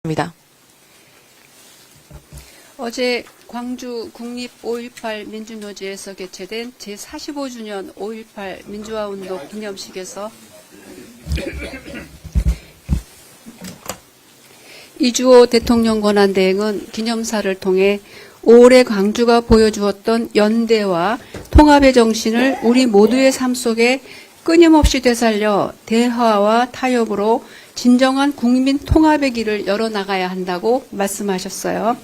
입니다. 어제 광주 국립 5.18 민주노지에서 개최된 제45주년 5.18 민주화운동 기념식에서 이주호 대통령 권한대행은 기념사를 통해 올해 광주가 보여주었던 연대와 통합의 정신을 우리 모두의 삶 속에 끊임없이 되살려 대화와 타협으로 진정한 국민 통합의 길을 열어나가야 한다고 말씀하셨어요.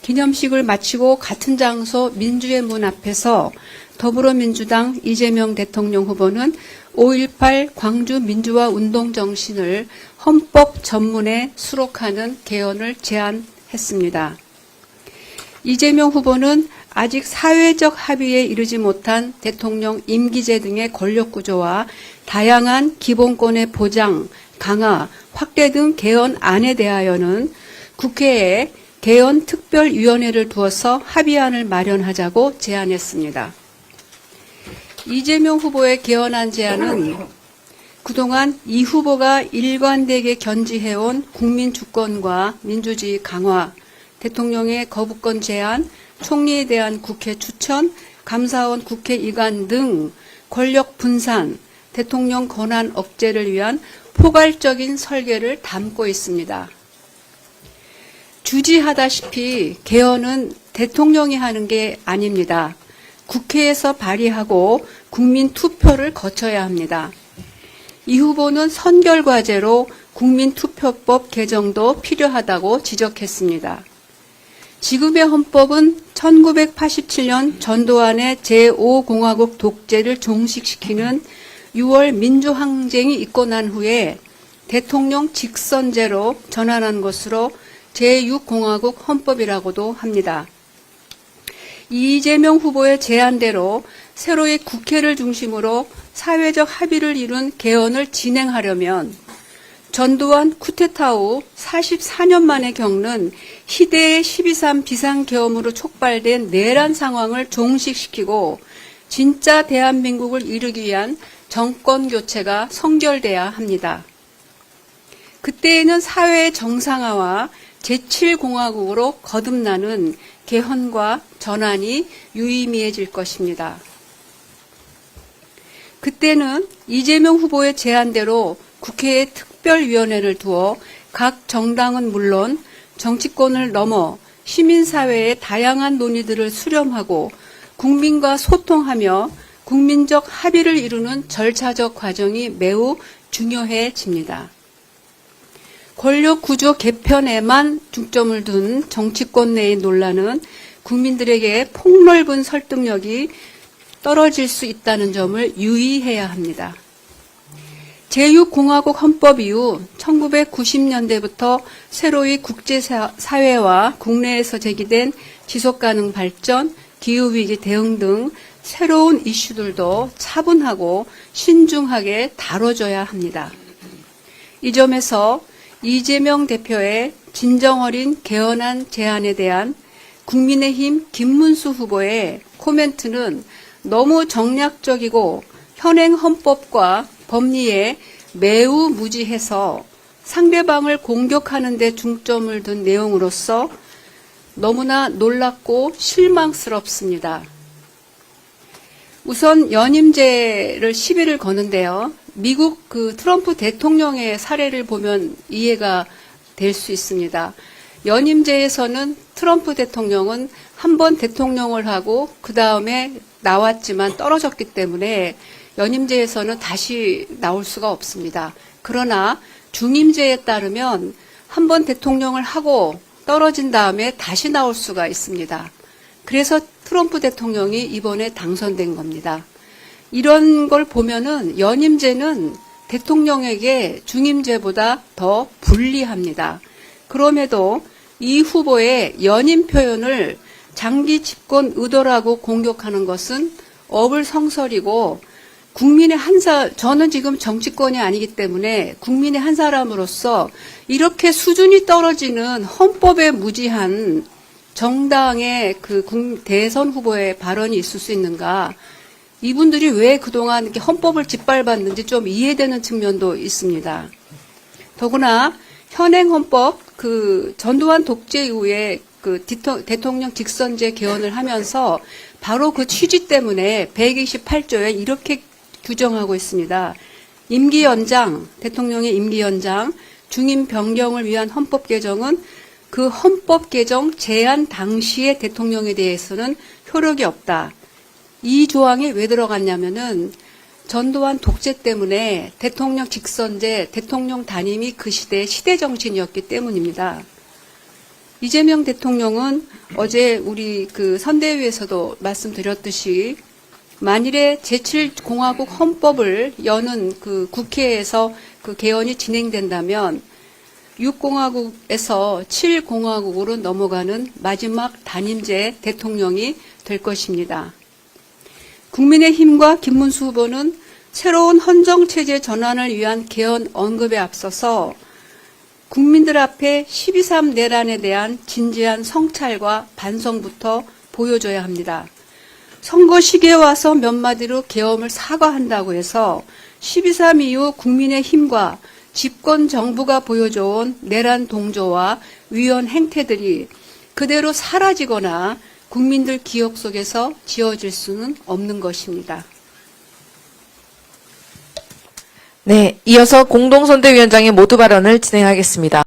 기념식을 마치고 같은 장소 민주의 문 앞에서 더불어민주당 이재명 대통령 후보는 5.18 광주 민주화 운동 정신을 헌법 전문에 수록하는 개헌을 제안했습니다. 이재명 후보는 아직 사회적 합의에 이르지 못한 대통령 임기제 등의 권력구조와 다양한 기본권의 보장, 강화, 확대 등 개헌안에 대하여는 국회에 개헌 특별위원회를 두어서 합의안을 마련하자고 제안했습니다. 이재명 후보의 개헌안 제안은 그동안 이 후보가 일관되게 견지해온 국민 주권과 민주주의 강화, 대통령의 거부권 제한, 총리에 대한 국회 추천, 감사원 국회 이관 등 권력 분산, 대통령 권한 억제를 위한 포괄적인 설계를 담고 있습니다. 주지하다시피 개헌은 대통령이 하는 게 아닙니다. 국회에서 발의하고 국민 투표를 거쳐야 합니다. 이 후보는 선결과제로 국민투표법 개정도 필요하다고 지적했습니다. 지금의 헌법은 1987년 전두환의 제5공화국 독재를 종식시키는 6월 민주항쟁이 있고 난 후에 대통령 직선제로 전환한 것으로 제6공화국 헌법이라고도 합니다. 이재명 후보의 제안대로 새로이 국회를 중심으로 사회적 합의를 이룬 개헌을 진행하려면 전두환 쿠데타 후 44년 만에 겪는 희대의 12.3 비상계엄으로 촉발된 내란 상황을 종식시키고 진짜 대한민국을 이루기 위한 정권 교체가 성결돼야 합니다. 그때에는 사회의 정상화와 제7공화국으로 거듭나는 개헌과 전환이 유의미해질 것입니다. 그때는 이재명 후보의 제안대로 국회에 특별위원회를 두어 각 정당은 물론 정치권을 넘어 시민사회의 다양한 논의들을 수렴하고 국민과 소통하며 국민적 합의를 이루는 절차적 과정이 매우 중요해집니다. 권력구조 개편에만 중점을 둔 정치권 내의 논란은 국민들에게 폭넓은 설득력이 떨어질 수 있다는 점을 유의해야 합니다. 제6공화국 헌법 이후 1990년대부터 새로이 국제사회와 국내에서 제기된 지속가능 발전, 기후위기 대응 등 새로운 이슈들도 차분하고 신중하게 다뤄져야 합니다. 이 점에서 이재명 대표의 진정어린 개헌안 제안에 대한 국민의힘 김문수 후보의 코멘트는 너무 정략적이고 현행 헌법과 법리에 매우 무지해서 상대방을 공격하는 데 중점을 둔 내용으로서 너무나 놀랍고 실망스럽습니다. 우선 연임제를 시비를 거는데요. 미국 트럼프 대통령의 사례를 보면 이해가 될 수 있습니다. 연임제에서는 트럼프 대통령은 한 번 대통령을 하고 그 다음에 나왔지만 떨어졌기 때문에 연임제에서는 다시 나올 수가 없습니다. 그러나 중임제에 따르면 한 번 대통령을 하고 떨어진 다음에 다시 나올 수가 있습니다. 그래서 트럼프 대통령이 이번에 당선된 겁니다. 이런 걸 보면은 연임제는 대통령에게 중임제보다 더 불리합니다. 그럼에도 이 후보의 연임 표현을 장기 집권 의도라고 공격하는 것은 어불성설이고 국민의 저는 지금 정치권이 아니기 때문에 국민의 한 사람으로서 이렇게 수준이 떨어지는 헌법에 무지한 정당의 대선 후보의 발언이 있을 수 있는가. 이분들이 왜 그동안 이렇게 헌법을 짓밟았는지 좀 이해되는 측면도 있습니다. 더구나 현행 헌법 그 전두환 독재 이후에 그 대통령 직선제 개헌을 하면서 바로 그 취지 때문에 128조에 이렇게 규정하고 있습니다. 임기 연장, 대통령의 임기 연장, 중임 변경을 위한 헌법 개정은 그 헌법 개정 제안 당시의 대통령에 대해서는 효력이 없다. 이 조항이 왜 들어갔냐면은 전두환 독재 때문에 대통령 직선제, 대통령 단임이 그 시대의 시대 정신이었기 때문입니다. 이재명 대통령은 어제 우리 그 선대위에서도 말씀드렸듯이 만일에 제7공화국 헌법을 여는 그 국회에서 그 개헌이 진행된다면 6공화국에서 7공화국으로 넘어가는 마지막 단임제 대통령이 될 것입니다. 국민의힘과 김문수 후보는 새로운 헌정체제 전환을 위한 개헌 언급에 앞서서 국민들 앞에 12.3 내란에 대한 진지한 성찰과 반성부터 보여줘야 합니다. 선거 시기에 와서 몇 마디로 계엄을 사과한다고 해서 12.3 이후 국민의힘과 집권 정부가 보여줘온 내란 동조와 위헌 행태들이 그대로 사라지거나 국민들 기억 속에서 지워질 수는 없는 것입니다. 네, 이어서 공동선대위원장의 모두 발언을 진행하겠습니다.